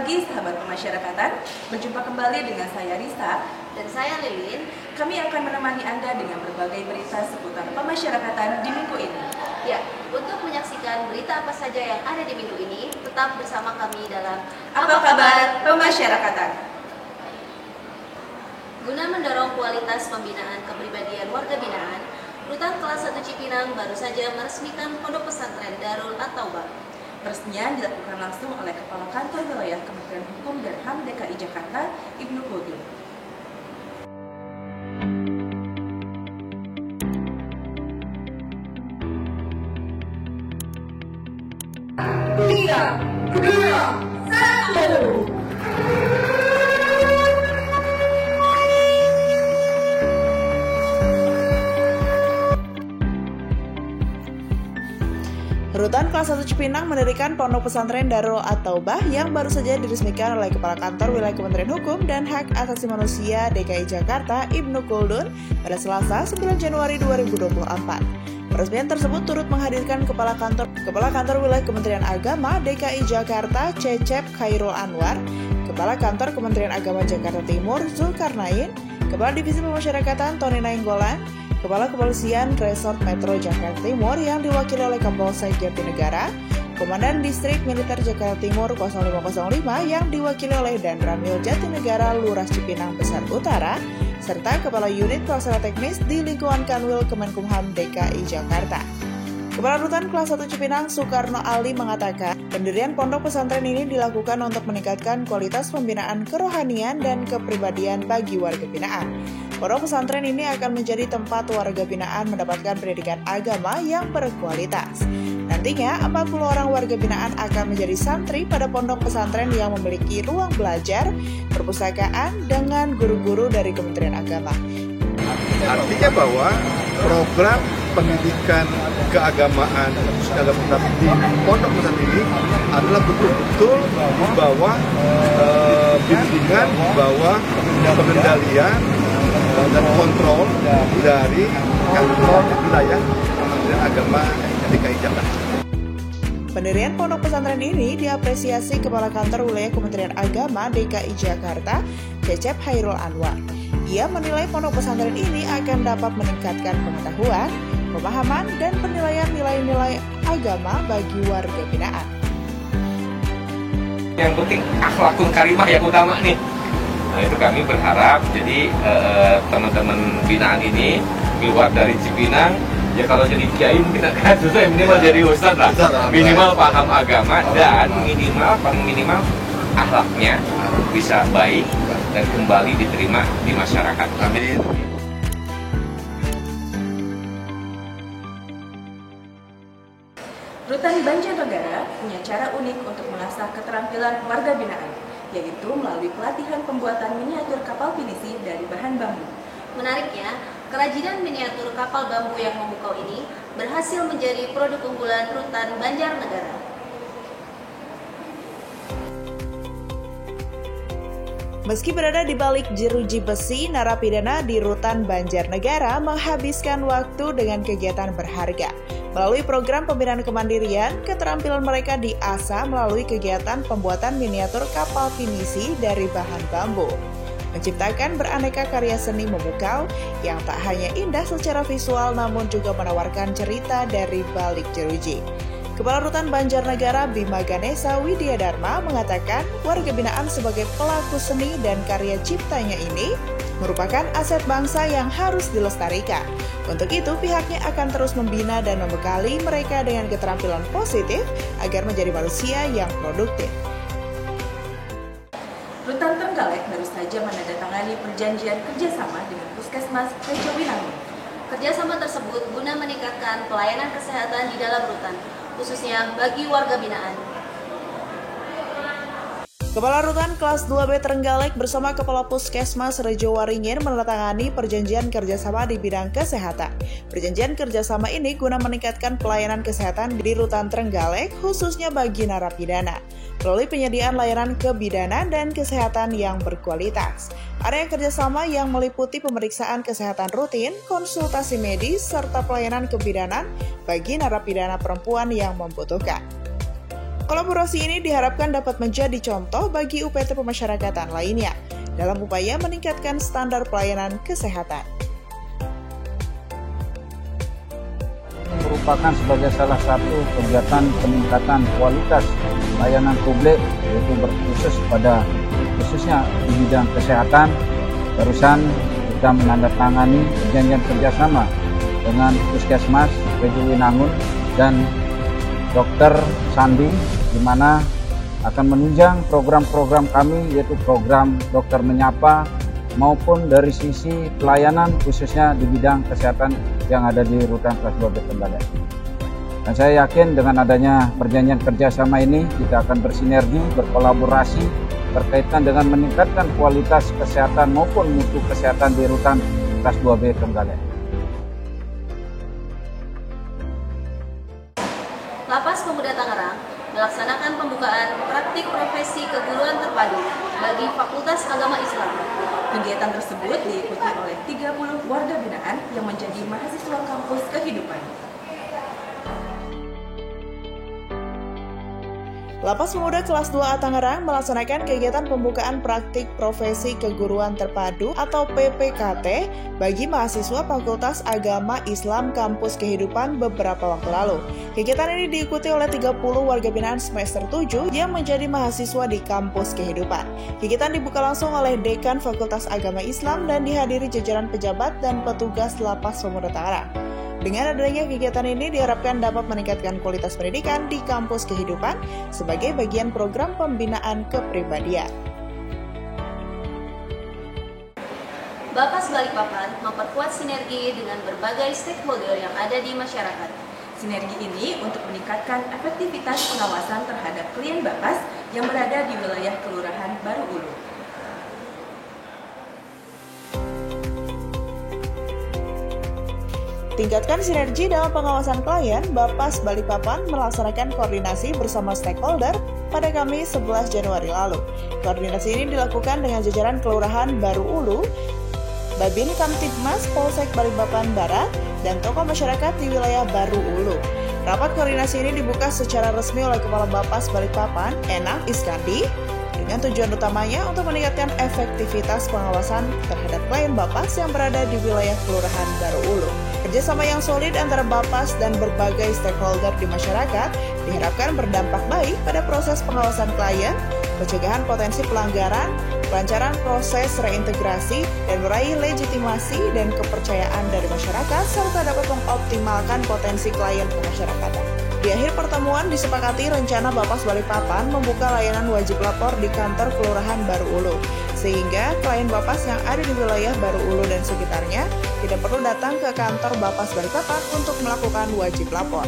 pagi sahabat pemasyarakatan, berjumpa kembali dengan saya Risa dan saya Lilin. Kami akan menemani Anda dengan berbagai berita seputar pemasyarakatan di minggu ini. Ya, untuk menyaksikan berita apa saja yang ada di minggu ini, tetap bersama kami dalam Apa Kabar Pemasyarakatan. Guna mendorong kualitas pembinaan kepribadian warga binaan, Rutan Kelas 1 Cipinang baru saja meresmikan Pondok Pesantren Darul At-Taubah. Peresmian dilakukan langsung oleh Kepala Kantor Wilayah Kementerian Hukum dan HAM DKI Jakarta, Ibnu Quldun. Tiga, dua, satu. Rutan Kelas 1 Cipinang mendirikan Pondok Pesantren Darul At-Taubah yang baru saja diresmikan oleh Kepala Kantor Wilayah Kementerian Hukum dan Hak Asasi Manusia DKI Jakarta, Ibnu Quldun, pada Selasa 9 Januari 2024. Peresmian tersebut turut menghadirkan Kepala Kantor Wilayah Kementerian Agama DKI Jakarta, Cecep Khairul Anwar, Kepala Kantor Kementerian Agama Jakarta Timur, Zulkarnain, Kepala Divisi Pemasyarakatan, Tony Nainggolan, Kepala Kepolisian Resort Metro Jakarta Timur yang diwakili oleh Kapolsek Jatinegara, Komandan Distrik Militer Jakarta Timur 0505 yang diwakili oleh Dan Ramil Jatinegara Lurah Cipinang Besar Utara, serta Kepala Unit Pelaksana Teknis di lingkungan Kanwil Kemenkumham DKI Jakarta. Kepala Rutan Kelas 1 Cipinang Soekarno Ali mengatakan, pendirian pondok pesantren ini dilakukan untuk meningkatkan kualitas pembinaan kerohanian dan kepribadian bagi warga binaan. Pondok pesantren ini akan menjadi tempat warga binaan mendapatkan pendidikan agama yang berkualitas. Nantinya, 40 orang warga binaan akan menjadi santri pada pondok pesantren yang memiliki ruang belajar, perpustakaan, dengan guru-guru dari Kementerian Agama. Artinya bahwa program pendidikan keagamaan di pondok pesantren ini adalah betul-betul di bawah bimbingan, di bawah pengendalian dan kontrol dari kantor wilayah Kementerian Agama DKI Jakarta. Pendirian pondok pesantren ini diapresiasi Kepala Kantor Wilayah Kementerian Agama DKI Jakarta, Cecep Khairul Anwar. Ia menilai pondok pesantren ini akan dapat meningkatkan pengetahuan, pemahaman, dan penilaian nilai-nilai agama bagi warga binaan. Yang penting akhlakul karimah yang utama nih. Nah, itu kami berharap jadi teman-teman binaan ini keluar dari Cipinang, ya kalau jadi kiai mungkin agak susah, minimal jadi ustadz lah, minimal paham agama dan minimal akhlaknya bisa baik dan kembali diterima di masyarakat. Amin. Rutan Banjarnegara punya cara unik untuk mengasah keterampilan warga binaan, yaitu melalui pelatihan pembuatan miniatur kapal pinisi dari bahan bambu. Menariknya, kerajinan miniatur kapal bambu yang memukau ini berhasil menjadi produk unggulan Rutan Banjarnegara. Meski berada di balik jeruji besi, narapidana di Rutan Banjarnegara menghabiskan waktu dengan kegiatan berharga. Melalui program pembinaan kemandirian, keterampilan mereka diasah melalui kegiatan pembuatan miniatur kapal pinisi dari bahan bambu. Menciptakan beraneka karya seni memukau yang tak hanya indah secara visual namun juga menawarkan cerita dari balik jeruji. Kepala Rutan Banjarnegara Bima Ganesha Widyadharma mengatakan warga binaan sebagai pelaku seni dan karya ciptanya ini merupakan aset bangsa yang harus dilestarikan. Untuk itu, pihaknya akan terus membina dan membekali mereka dengan keterampilan positif agar menjadi manusia yang produktif. Rutan Trenggalek baru saja menandatangani perjanjian kerjasama dengan Puskesmas Rejowinangun. Kerjasama tersebut guna meningkatkan pelayanan kesehatan di dalam rutan, khususnya bagi warga binaan. Kepala Rutan Kelas 2B Trenggalek bersama Kepala Puskesmas Rejowaringin menandatangani perjanjian kerjasama di bidang kesehatan. Perjanjian kerjasama ini guna meningkatkan pelayanan kesehatan di Rutan Trenggalek, khususnya bagi narapidana, melalui penyediaan layanan kebidanan dan kesehatan yang berkualitas. Area kerjasama yang meliputi pemeriksaan kesehatan rutin, konsultasi medis, serta pelayanan kebidanan bagi narapidana perempuan yang membutuhkan. Kolaborasi ini diharapkan dapat menjadi contoh bagi UPT pemasyarakatan lainnya dalam upaya meningkatkan standar pelayanan kesehatan. Merupakan sebagai salah satu kegiatan peningkatan kualitas layanan publik, yaitu berkhusus pada khususnya di bidang kesehatan. Barusan kita menandatangani perjanjian kerjasama dengan Puskesmas PJ Winangun dan Dr. Sandi, di mana akan menunjang program-program kami, yaitu program Dokter Menyapa maupun dari sisi pelayanan khususnya di bidang kesehatan yang ada di Rutan Kelas 2B Trenggalek. Dan saya yakin dengan adanya perjanjian kerjasama ini kita akan bersinergi, berkolaborasi berkaitan dengan meningkatkan kualitas kesehatan maupun mutu kesehatan di Rutan Kelas 2B Trenggalek. Lapas Pemuda Tangerang melaksanakan pembukaan praktik profesi keguruan terpadu bagi Fakultas Agama Islam. Kegiatan tersebut diikuti oleh 30 warga binaan yang menjadi mahasiswa kampus kehidupan. Lapas Pemuda Kelas 2A Tangerang melaksanakan kegiatan pembukaan praktik profesi keguruan terpadu atau PPKT bagi mahasiswa Fakultas Agama Islam Kampus Kehidupan beberapa waktu lalu. Kegiatan ini diikuti oleh 30 warga binaan semester 7 yang menjadi mahasiswa di Kampus Kehidupan. Kegiatan dibuka langsung oleh Dekan Fakultas Agama Islam dan dihadiri jajaran pejabat dan petugas Lapas Pemuda Tangerang. Dengan adanya kegiatan ini diharapkan dapat meningkatkan kualitas pendidikan di Kampus Kehidupan sebagai bagian program pembinaan kepribadian. Bapas Balikpapan memperkuat sinergi dengan berbagai stakeholder yang ada di masyarakat. Sinergi ini untuk meningkatkan efektivitas pengawasan terhadap klien Bapas yang berada di wilayah Kelurahan Baru Ulu. Tingkatkan sinergi dalam pengawasan klien, Bapas Balikpapan melaksanakan koordinasi bersama stakeholder pada Kamis 11 Januari lalu. Koordinasi ini dilakukan dengan jajaran Kelurahan Baru Ulu, Babin Kamtibmas Polsek Balikpapan Barat, dan tokoh masyarakat di wilayah Baru Ulu. Rapat koordinasi ini dibuka secara resmi oleh Kepala Bapas Balikpapan, Enang Iskandi, dengan tujuan utamanya untuk meningkatkan efektivitas pengawasan terhadap klien Bapas yang berada di wilayah Kelurahan Baru Ulu. Kerjasama yang solid antara Bapas dan berbagai stakeholder di masyarakat diharapkan berdampak baik pada proses pengawasan klien, pencegahan potensi pelanggaran, kelancaran proses reintegrasi, dan meraih legitimasi dan kepercayaan dari masyarakat, serta dapat mengoptimalkan potensi klien pemasyarakatan. Di akhir pertemuan disepakati rencana Bapas Balikpapan membuka layanan wajib lapor di kantor Kelurahan Baru Ulu, sehingga klien Bapas yang ada di wilayah Baru Ulu dan sekitarnya tidak perlu datang ke kantor Bapas Balikpapan untuk melakukan wajib lapor.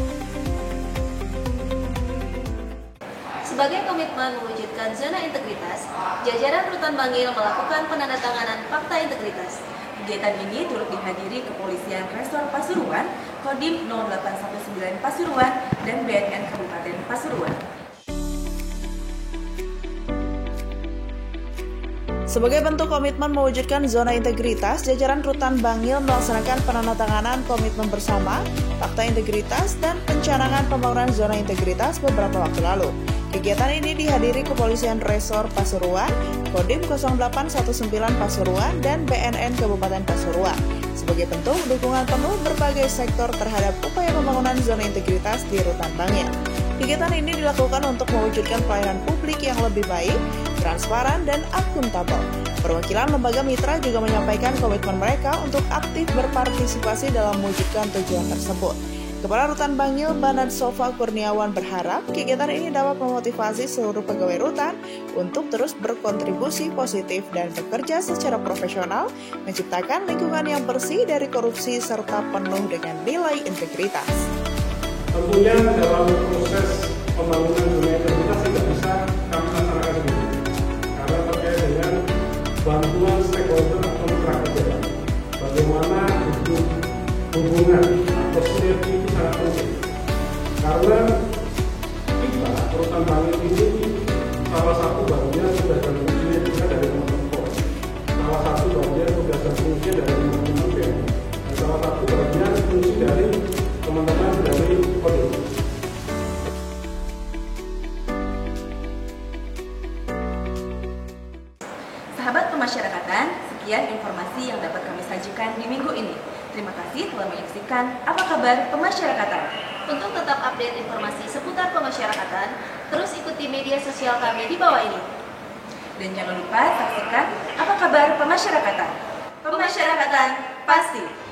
Sebagai komitmen mewujudkan zona integritas, jajaran Rutan Bangil melakukan penandatanganan fakta integritas. Kegiatan ini turut dihadiri Kepolisian Resor Pasuruan, Kodim 0819 Pasuruan, dan BNN Kabupaten Pasuruan. Sebagai bentuk komitmen mewujudkan zona integritas, jajaran Rutan Bangil melaksanakan penandatanganan komitmen bersama, fakta integritas, dan pencanangan pembangunan zona integritas beberapa waktu lalu. Kegiatan ini dihadiri Kepolisian Resor Pasuruan, Kodim 0819 Pasuruan, dan BNN Kabupaten Pasuruan sebagai bentuk dukungan penuh berbagai sektor terhadap upaya pembangunan zona integritas di Rutan Bangil. Kegiatan ini dilakukan untuk mewujudkan pelayanan publik yang lebih baik, transparan, dan akuntabel. Perwakilan lembaga mitra juga menyampaikan komitmen mereka untuk aktif berpartisipasi dalam mewujudkan tujuan tersebut. Kepala Rutan Bangil, Banat Sofa Kurniawan, berharap kegiatan ini dapat memotivasi seluruh pegawai rutan untuk terus berkontribusi positif dan bekerja secara profesional, menciptakan lingkungan yang bersih dari korupsi serta penuh dengan nilai integritas. Tentunya dalam proses pembangunan zona integritas tidak bisa kami laksanakan sendiri, karena terkait dengan bantuan stakeholder atau mitra kerja. Bagaimana hubungan atau sinergi itu sangat penting, karena kita Rutan Bangil ini salah satu bagian sudah dan fungsinya juga dari teman-teman, salah satu bagian sudah dan fungsinya dari teman-teman dan salah satu bagian fungsi dari teman-teman dari Kodim. informasi yang dapat kami sajikan di minggu ini. Terima kasih telah menyaksikan Apa Kabar Pemasyarakatan. Untuk tetap update informasi seputar pemasyarakatan, terus ikuti media sosial kami di bawah ini. Dan jangan lupa saksikan Apa Kabar Pemasyarakatan. Pemasyarakatan pasti.